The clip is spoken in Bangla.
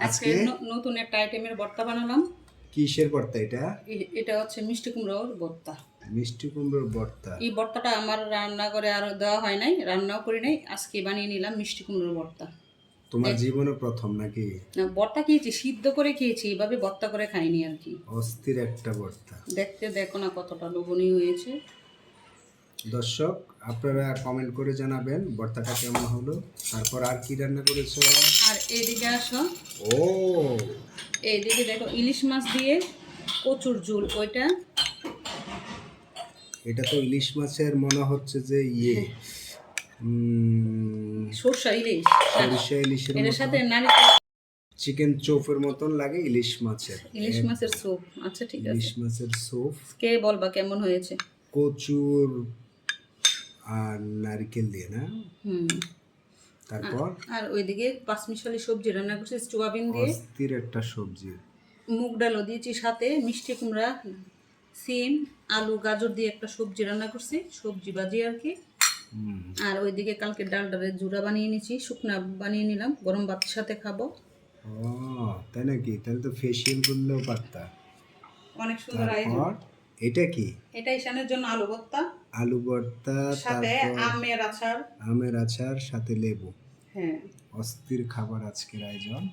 আজকে নতুন একটা আইটেমের ভর্তা বানালাম। কিসের ভর্তা এটা? এটা হচ্ছে মিষ্টি কুমড়োর ভর্তা। মিষ্টি কুমড়োর ভর্তা। এই ভর্তাটা আমার রান্না করে আর দেওয়া হয় নাই, রান্নাও করি নাই, আজকে বানিয়ে নিলাম মিষ্টি কুমড়োর ভর্তা। তোমার জীবনে প্রথম নাকি? না, ভর্তা খেয়েছি, সিদ্ধ করে খেয়েছি, এভাবে ভর্তা করে খাইনি আর কি। অস্থির একটা ভর্তা। দেখতে দেখো না কতটা লোভনীয় হয়েছে। দর্শক আপনারা কমেন্ট করে জানাবেন ভর্তাটা কেমন হলো। তারপর আর কি রান্না করেছো? আর এইদিকে আসো, ও এইদিকে দেখো ইলিশ মাছ দিয়ে কচুর ঝোল। ওইটা এটা তো ইলিশ মাছের মনে হচ্ছে যে ইয়ে সরষা ইলিশ, সরিষা ইলিশের এর মতো, সাথে নারিকেল চিকেন চোফের মতন লাগে ইলিশ মাছের। ইলিশ মাছের স্যুপ। আচ্ছা ঠিক আছে, ইলিশ মাছের স্যুপ কে বলবা কেমন হয়েছে। কচুর আর নারকেল দিয়ে না? হুম। তারপর আর ওইদিকে পাঁচমিশালি সবজি রান্না করছি সোয়াবিন দিয়ে, অস্থির একটা সবজি। মুগ ডালও দিয়েছি, সাথে মিষ্টি কুমড়া, সিম, আলু, গাজর দিয়ে একটা সবজি রান্না করছি, সবজি ভাজি আর কি। আর ওইদিকে কালকে ডালটারে জুড়া বানিয়ে নিয়েছি, শুকনা বানিয়ে নিলাম, গরম ভাতের সাথে খাবো। ও তাই নাকি? তাহলে তো ফেসিয়াল করলেও পারতা। অনেক সুন্দর আয়োজন। তারপর এটা কি? এটা ঈশানের জন্য আলু ভর্তা, আলু ভর্তা, সাথে তারপর আমের আচার। আমের আচার, সাথে লেবু। হ্যাঁ, অস্থির খাবার আজকের আয়োজন।